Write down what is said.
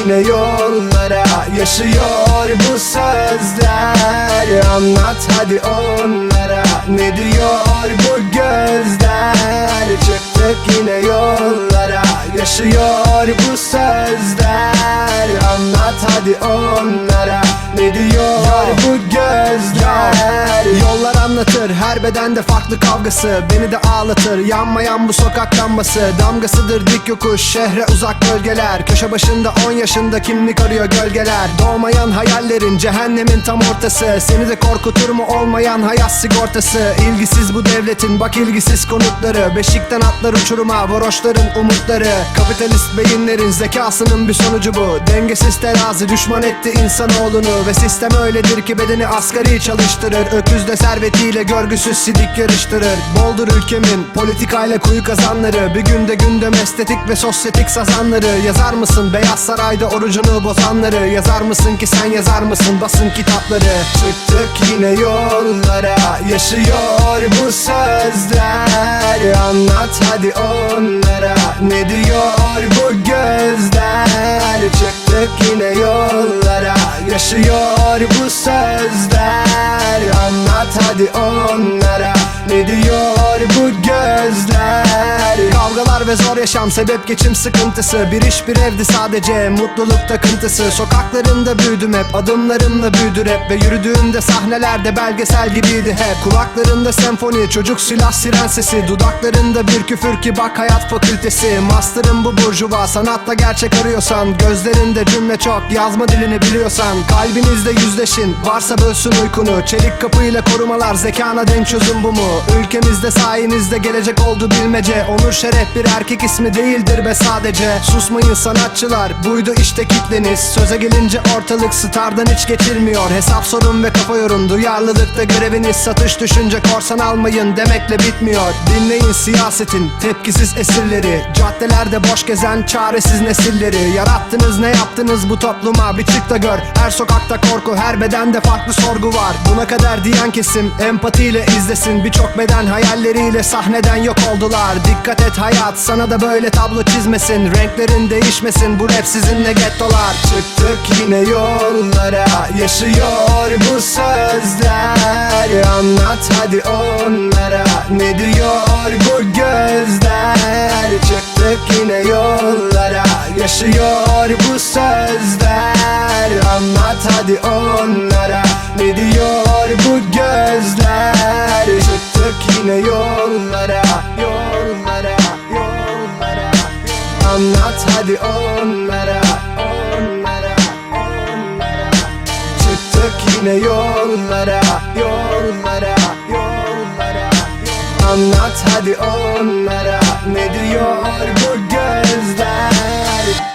yine yollara, yaşıyor bu sözler. Anlat hadi onlara, ne diyor bu gözler? Çıktık yine yollara, yaşıyor bu sözler. Anlat hadi onlara, ne diyor bu gözler? Yollar anlatır, her bedende farklı kavgası. Beni de ağlatır, yanmayan bu sokak lambası. Damgasıdır dik yokuş, şehre uzak bölgeler. Köşe başında 10 yaşında kimlik arıyor gölgeler. Doğmayan hayallerin, cehennemin tam ortası. Seni de korkutur mu olmayan hayat sigortası? İlgisiz bu devletin, bak ilgisiz konutları. Beşikten atlar uçuruma, varoşların umutları. Kapitalist beyinlerin zekasının bir sonucu bu. Dengesiz terazi düşman etti insanoğlunu. Ve sistem öyledir ki bedeni asgari çalıştırır. Öküzle servetiyle görgüsüz sidik yarıştırır. Boldur ülkemin politikayla kuyu kazanları. Bir günde gündem estetik ve sosyetik sazanları. Yazar mısın Beyaz Saray'da orucunu bozanları? Yazar mısın ki sen, yazar mısın basın kitapları? Çıktık yine yollara, yaşıyor bu sözler. Anlat hadi onlara, ne diyor bu gözler? Çıktık yine yollara, yaşıyor bu sözler. Anlat hadi onlara, ne diyor bu gözler? Kavgalar ve zor yaşam sebep geçim sıkıntısı. Bir iş bir evdi sadece mutluluk takıntısı. Sokaklarında büyüdüm hep, adımlarımla büyüdü rap. Ve yürüdüğümde sahnelerde belgesel gibiydi hep. Kulaklarında senfoni, çocuk silah siren sesi. Dudaklarında bir küfür ki bak hayat fakültesi. Master'ın bu burjuva, sanatta gerçek arıyorsan. Gözlerinde cümle çok, yazma dilini biliyorsan. Kalbinizde yüzleşin, varsa bölsün uykunu. Çelik kapıyla korumalar, zekana denk çözüm bu mu? Ülkemizde sayenizde gelecek oldu bilmece. Onur şeref bir erkek ismi değildir be sadece. Susmayın sanatçılar, buydu işte kitleniz. Söze gelince ortalık stardan hiç geçilmiyor. Hesap sorun ve kafa yorun, duyarlılıkta göreviniz. Satış düşünce korsan almayın demekle bitmiyor. Dinleyin siyasetin tepkisiz esirleri. Caddelerde boş gezen çaresiz nesilleri. Yarattınız ne yaptınız bu topluma, bir çık da gör. Her sokakta korku, her bedende farklı sorgu var. Buna kadar diyen kesim empatiyle izlesin. Birçok beden hayalleriyle sahneden yok oldular. Dikkat et hayat, sana da böyle tablo çizmesin. Renklerin değişmesin, bu rap sizinle gettolar. Çıktık yine yollara, yaşıyor bu sözler. Anlat hadi onlara, ne diyor bu gözler? Çıktık yine yollara, yaşıyor bu sözler. Anlat hadi onlara, ne diyor bu gözler? Çıktık yine yollara, yollara, yollara. Anlat hadi onlara, onlara, onlara. Çıktık yine yollara, yollara, yollara. Anlat hadi onlara, ne diyor bu gözler?